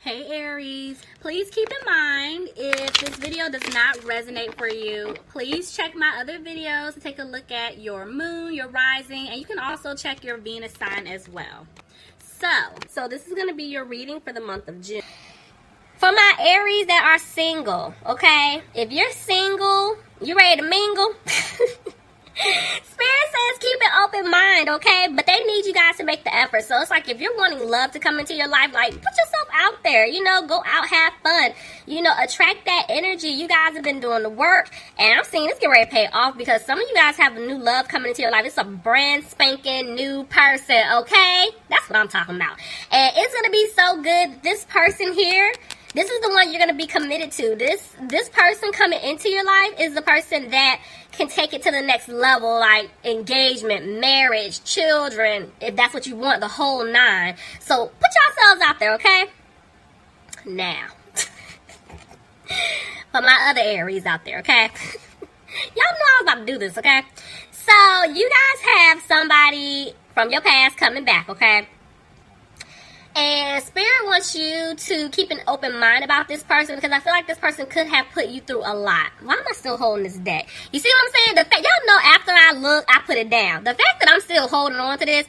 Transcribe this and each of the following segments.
Hey Aries, please keep in mind if this video does not resonate for you, please check my other videos to take a look at your moon, your rising, and you can also check your Venus sign as well. So this is going to be your reading for the month of June. For my Aries that are single, okay? If you're single, you ready to mingle? Spirit says keep an open mind, okay? But they need you guys to make the effort. So it's like if you're wanting love to come into your life, like put yourself out there, go out, have fun, attract that energy. You guys have been doing the work, and I'm seeing it's getting ready to pay off because some of you guys have a new love coming into your life. It's a brand spanking new person, okay? That's what I'm talking about. And it's going to be so good. This person here, this is the one you're going to be committed to. This person coming into your life is the person that can take it to the next level, like engagement, marriage, children, if that's what you want, the whole nine. So put yourselves out there, okay? Now, for my other Aries out there, okay? Y'all know I was about to do this, okay? So you guys have somebody from your past coming back, okay? And Spirit wants you to keep an open mind about this person because I feel like this person could have put you through a lot. Why am I still holding this deck? You see what I'm saying? The fact, y'all know after I look, I put it down. The fact that I'm still holding on to this,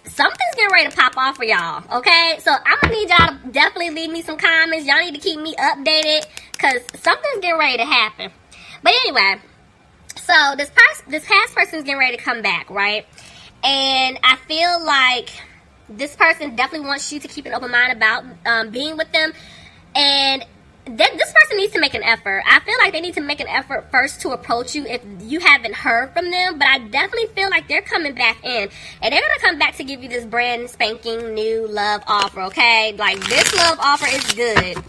something's getting ready to pop off for y'all, okay? So I'm going to need y'all to definitely leave me some comments. Y'all need to keep me updated because something's getting ready to happen. But anyway, so this past person's getting ready to come back, right? And I feel like this person definitely wants you to keep an open mind about being with them. And this person needs to make an effort. I feel like they need to make an effort first to approach you if you haven't heard from them. But I definitely feel like they're coming back in. And they're going to come back to give you this brand spanking new love offer, okay? Like, this love offer is good.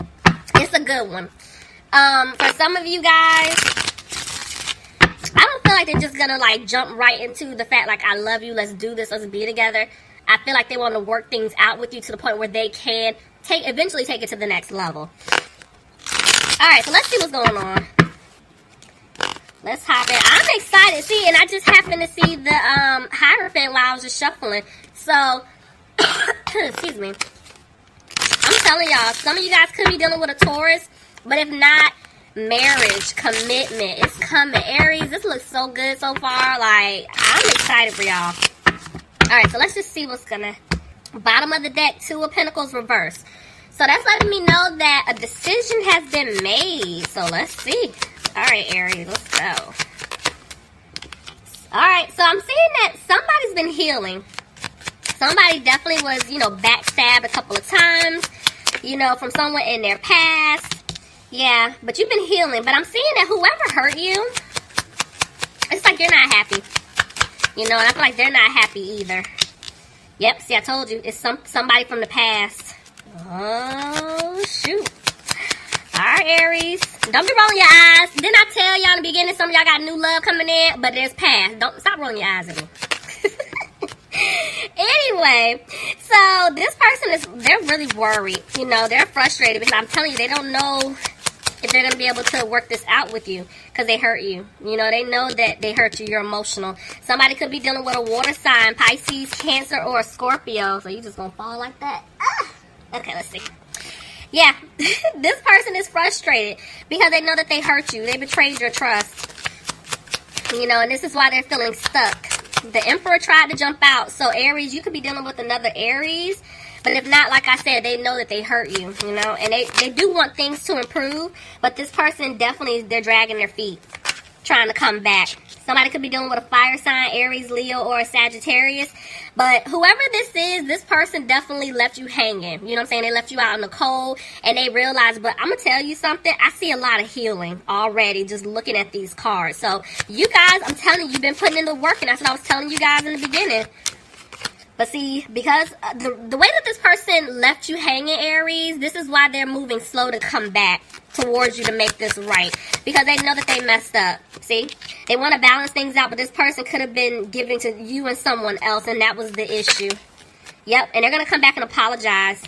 It's a good one. For some of you guys, I don't feel like they're just going to, jump right into the fact, I love you, let's do this, let's be together. I feel like they want to work things out with you to the point where they can eventually take it to the next level. All right, so let's see what's going on. Let's hop in. I'm excited. See, and I just happened to see the Hierophant while I was just shuffling. So, excuse me. I'm telling y'all, some of you guys could be dealing with a Taurus, but if not, marriage, commitment, it's coming. Aries, this looks so good so far. I'm excited for y'all. Alright, so let's just see what's gonna... Bottom of the deck, Two of Pentacles reverse. So that's letting me know that a decision has been made. So let's see. Alright, Aries, let's go. Alright, so I'm seeing that somebody's been healing. Somebody definitely was, backstabbed a couple of times. From someone in their past. Yeah, but you've been healing. But I'm seeing that whoever hurt you, it's like you're not happy. And I feel like they're not happy either. Yep, see, I told you. It's somebody from the past. Oh, shoot. All right, Aries. Don't be rolling your eyes. Didn't I tell y'all in the beginning some of y'all got new love coming in? But there's past. Don't stop rolling your eyes at me. Anyway, so this person they're really worried. They're frustrated because I'm telling you, they don't know if they're going to be able to work this out with you because they hurt you. They know that they hurt you. You're emotional. Somebody could be dealing with a water sign, Pisces, Cancer, or a Scorpio. So you just going to fall like that? Okay, let's see. Yeah, this person is frustrated because they know that they hurt you. They betrayed your trust. And this is why they're feeling stuck. The Emperor tried to jump out. So Aries, you could be dealing with another Aries. But if not, like I said, they know that they hurt you, and they do want things to improve. But this person definitely, they're dragging their feet, trying to come back. Somebody could be dealing with a fire sign, Aries, Leo, or a Sagittarius. But whoever this is, this person definitely left you hanging. You know what I'm saying? They left you out in the cold, and they realized, but I'm going to tell you something. I see a lot of healing already just looking at these cards. So you guys, I'm telling you, you've been putting in the work, and that's what I was telling you guys in the beginning. But see, because the way that this person left you hanging, Aries, this is why they're moving slow to come back towards you to make this right. Because they know that they messed up. See? They want to balance things out, but this person could have been giving to you and someone else, and that was the issue. Yep, and they're going to come back and apologize.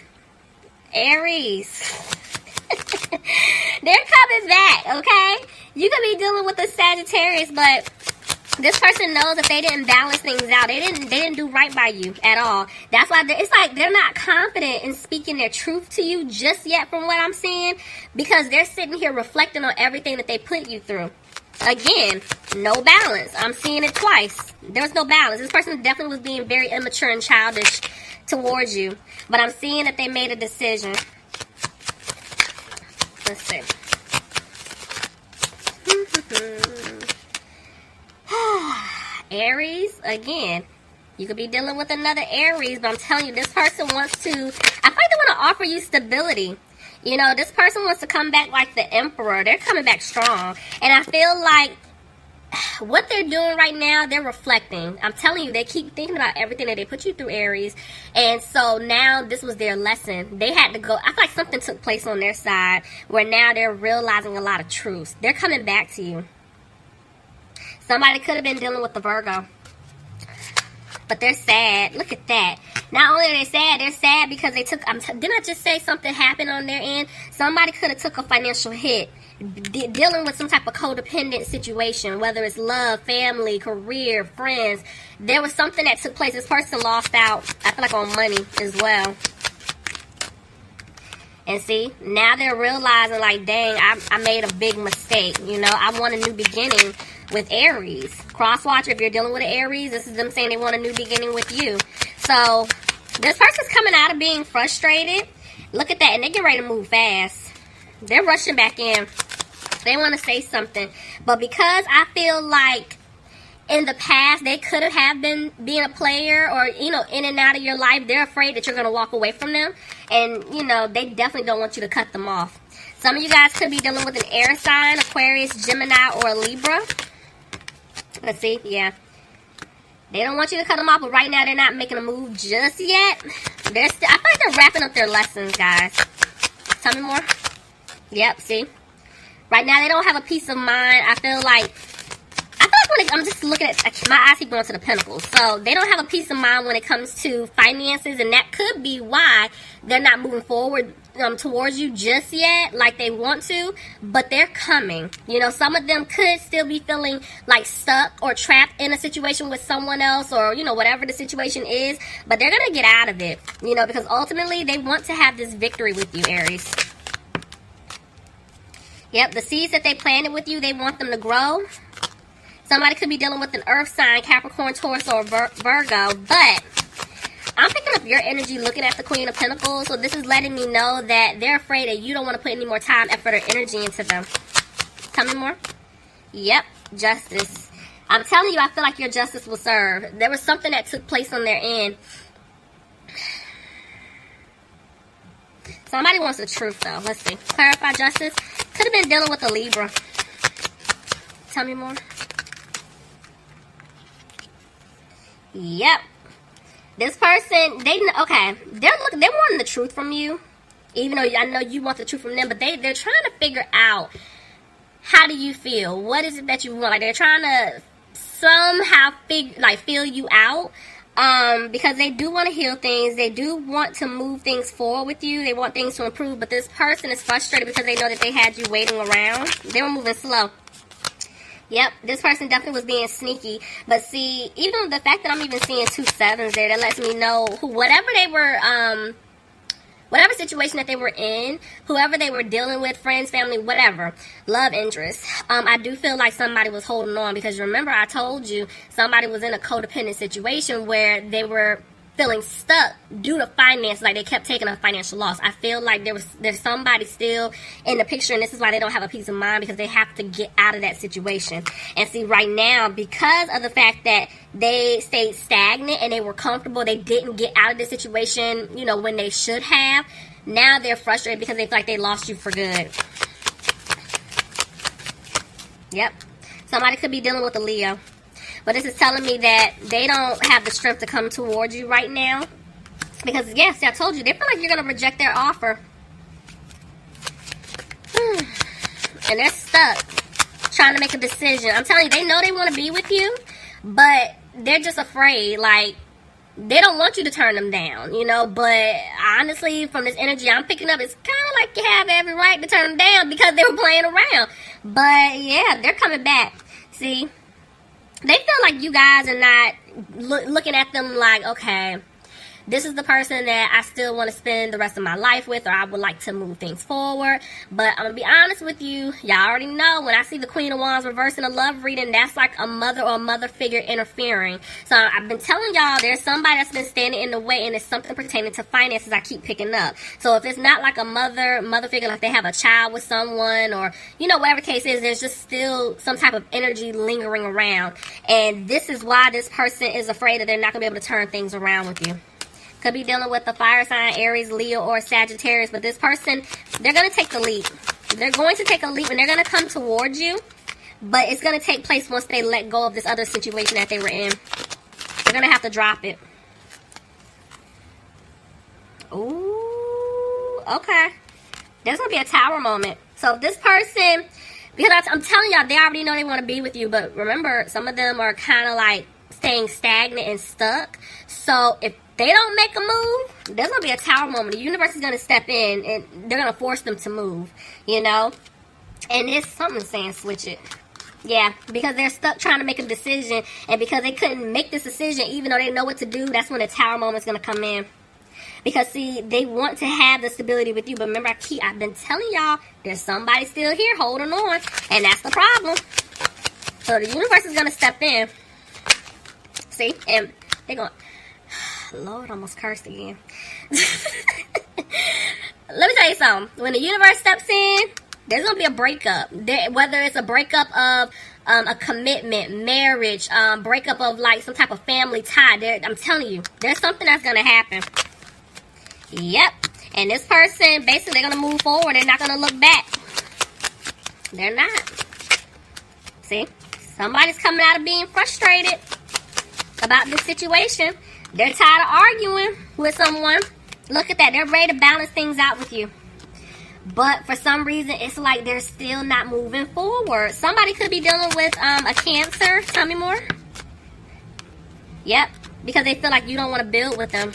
Aries. They're coming back, okay? You could be dealing with a Sagittarius, but This person knows that they didn't balance things out. They didn't do right by you at all. That's why it's like they're not confident in speaking their truth to you just yet, from what I'm seeing, because they're sitting here reflecting on everything that they put you through. Again, no balance. I'm seeing it twice. There's no balance. This person definitely was being very immature and childish towards you, but I'm seeing that they made a decision. Let's see. Aries, again, you could be dealing with another Aries, but I'm telling you, this person wants to, I feel like they want to offer you stability. You know, this person wants to come back like the Emperor. They're coming back strong. And I feel like what they're doing right now, they're reflecting. I'm telling you, they keep thinking about everything that they put you through, Aries. And so now this was their lesson. They had to go. I feel like something took place on their side where now they're realizing a lot of truths. They're coming back to you. Somebody could have been dealing with the Virgo. But they're sad. Look at that. Not only are they're sad because they took, didn't I just say something happened on their end? Somebody could have took a financial hit. Dealing with some type of codependent situation, whether it's love, family, career, friends. There was something that took place. This person lost out, I feel like, on money as well. And see, now they're realizing, like, dang, I made a big mistake. You know, I want a new beginning with Aries. Crosswatcher, if you're dealing with an Aries, this is them saying they want a new beginning with you. So, this person's coming out of being frustrated. Look at that, and they get ready to move fast. They're rushing back in. They want to say something. But because I feel like in the past they could have been being a player or, you know, in and out of your life, they're afraid that you're going to walk away from them. And, you know, they definitely don't want you to cut them off. Some of you guys could be dealing with an air sign, Aquarius, Gemini, or Libra. Let's see. Yeah. They don't want you to cut them off, but right now they're not making a move just yet. I feel like they're wrapping up their lessons, guys. Tell me more. Yep, see? Right now they don't have a peace of mind. I feel like when I'm just looking at, my eyes keep going to the Pentacles. So they don't have a peace of mind when it comes to finances, and that could be why they're not moving forward towards you just yet like they want to, but they're coming. You know, some of them could still be feeling like stuck or trapped in a situation with someone else, or, you know, whatever the situation is, but they're gonna get out of it, you know, because ultimately they want to have this victory with you, Aries. Yep, the seeds that they planted with you, they want them to grow. Somebody could be dealing with an earth sign, Capricorn, Taurus, or Virgo, but I'm picking up your energy looking at the Queen of Pentacles, so this is letting me know that they're afraid that you don't want to put any more time, effort, or energy into them. Tell me more. Yep, justice. I'm telling you, I feel like your justice will serve. There was something that took place on their end. Somebody wants the truth, though. Let's see. Clarify justice. Could have been dealing with a Libra. Tell me more. Yep. This person, they're wanting the truth from you. Even though I know you want the truth from them, but they're trying to figure out, how do you feel? What is it that you want? Like, they're trying to somehow feel you out. Because they do want to heal things. They do want to move things forward with you. They want things to improve. But this person is frustrated because they know that they had you waiting around. They were moving slow. Yep, this person definitely was being sneaky. But see, even the fact that I'm even seeing 2 sevens there, that lets me know whatever they were, whatever situation that they were in, whoever they were dealing with, friends, family, whatever, love interest. I do feel like somebody was holding on, because remember I told you somebody was in a codependent situation where they were feeling stuck due to finance, like they kept taking a financial loss. I feel like there's somebody still in the picture, and this is why they don't have a peace of mind, because they have to get out of that situation. And see, right now, because of the fact that they stayed stagnant and they were comfortable, they didn't get out of the situation, you know, when they should have. Now they're frustrated because they feel like they lost you for good. Yep. Somebody could be dealing with a Leo. But this is telling me that they don't have the strength to come towards you right now. Because, yes, I told you, they feel like you're going to reject their offer. And they're stuck trying to make a decision. I'm telling you, they know they want to be with you, but they're just afraid. Like, they don't want you to turn them down, you know. But honestly, from this energy I'm picking up, it's kind of like you have every right to turn them down because they were playing around. But, yeah, they're coming back. See? they feel like you guys are not looking at them like, okay, this is the person that I still want to spend the rest of my life with, or I would like to move things forward. But I'm going to be honest with you. Y'all already know when I see the Queen of Wands reversed in a love reading, that's like a mother or a mother figure interfering. So I've been telling y'all there's somebody that's been standing in the way, and it's something pertaining to finances I keep picking up. So if it's not like a mother figure, like they have a child with someone, or, you know, whatever the case is, there's just still some type of energy lingering around. And this is why this person is afraid that they're not going to be able to turn things around with you. Could be dealing with the fire sign, Aries, Leo, or Sagittarius. But this person, they're going to take the leap. They're going to take a leap, and they're going to come towards you. But it's going to take place once they let go of this other situation that they were in. They're going to have to drop it. Ooh, okay. There's going to be a tower moment. So if this person, because I'm telling y'all, they already know they want to be with you. But remember, some of them are kind of like staying stagnant and stuck. So if they don't make a move, there's going to be a tower moment. The universe is going to step in, and they're going to force them to move, you know? And it's something saying switch it. Yeah, because they're stuck trying to make a decision, and because they couldn't make this decision, even though they know what to do, that's when the tower moment's going to come in. Because, see, they want to have the stability with you, but remember, I've been telling y'all, there's somebody still here holding on, and that's the problem. So the universe is going to step in. See? And they're going... Lord, almost cursed again. Let me tell you something. When the universe steps in, there's going to be a breakup. Whether it's a breakup of a commitment, marriage, breakup of like some type of family tie. I'm telling you, there's something that's going to happen. Yep. And this person, basically, they're going to move forward. They're not going to look back. They're not. See? Somebody's coming out of being frustrated about this situation. They're tired of arguing with someone. Look at that. They're ready to balance things out with you. But for some reason, it's like they're still not moving forward. Somebody could be dealing with a Cancer. Tell me more. Yep. Because they feel like you don't want to build with them.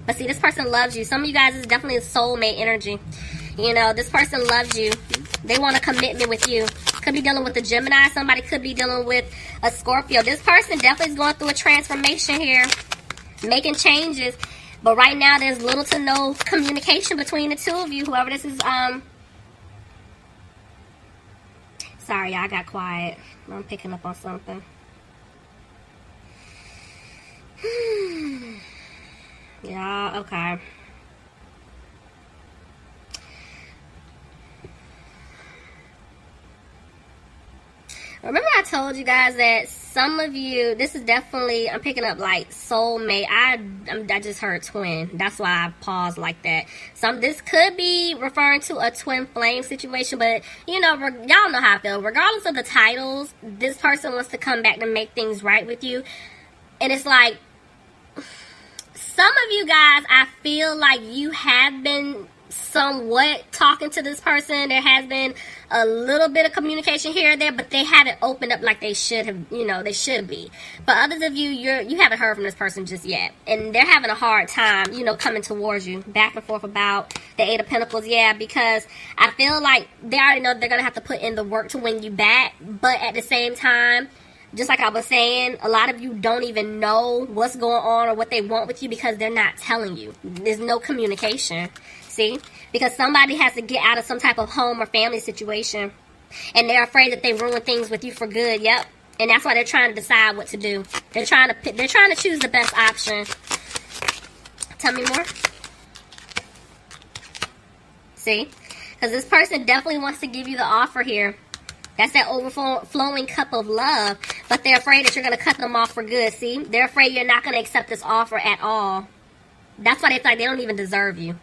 But see, this person loves you. Some of you guys is definitely a soulmate energy. You know, this person loves you. They want a commitment with you. Could be dealing with a Gemini. Somebody could be dealing with a Scorpio. This person definitely is going through a transformation here. Making changes. But right now, there's little to no communication between the two of you. Whoever this is, sorry, I got quiet. I'm picking up on something. Yeah, okay. Remember I told you guys that some of you, this is definitely, I'm picking up like soulmate. I just heard twin. That's why I paused like that. This could be referring to a twin flame situation, but you know, y'all know how I feel. Regardless of the titles, this person wants to come back to make things right with you. And it's like, some of you guys, I feel like you have been somewhat talking to this person. There has been a little bit of communication here or there, but they haven't opened up like they should have, you know, they should be. But others of you, you haven't heard from this person just yet, and they're having a hard time, you know, coming towards you, back and forth about the Eight of Pentacles. Yeah, because I feel like they already know they're gonna have to put in the work to win you back, but at the same time, just like I was saying, a lot of you don't even know what's going on or what they want with you because they're not telling you. There's no communication. See? Because somebody has to get out of some type of home or family situation. And they're afraid that they ruin things with you for good. Yep. And that's why they're trying to decide what to do. They're trying to choose the best option. Tell me more. See? Because this person definitely wants to give you the offer here. That's that overflowing cup of love. But they're afraid that you're going to cut them off for good. See? They're afraid you're not going to accept this offer at all. That's why they feel like they don't even deserve you.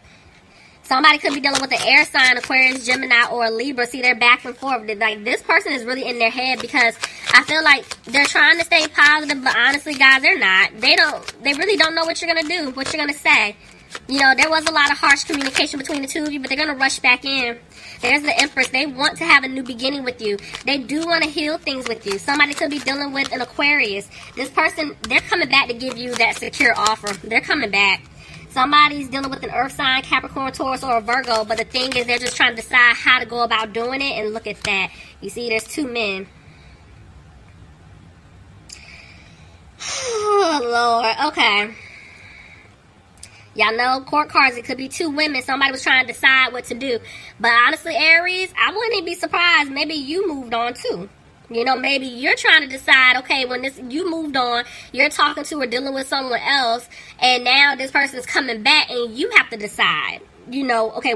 Somebody could be dealing with an air sign, Aquarius, Gemini, or a Libra. See, they're back and forth. Like, this person is really in their head because I feel like they're trying to stay positive, but honestly, guys, they're not. They really don't know what you're going to do, what you're going to say. You know, there was a lot of harsh communication between the two of you, but they're going to rush back in. There's the Empress. They want to have a new beginning with you. They do want to heal things with you. Somebody could be dealing with an Aquarius. This person, they're coming back to give you that secure offer. They're coming back. Somebody's dealing with an earth sign, Capricorn, Taurus, or a Virgo. But the thing is, they're just trying to decide how to go about doing it. And look at that. You see, there's two men. Oh, Lord. Okay. Y'all know court cards, it could be two women. Somebody was trying to decide what to do. But honestly, Aries, I wouldn't even be surprised. Maybe you moved on too. You know, maybe you're trying to decide, okay, when you moved on, you're talking to or dealing with someone else, and now this person's coming back, and you have to decide, you know, okay,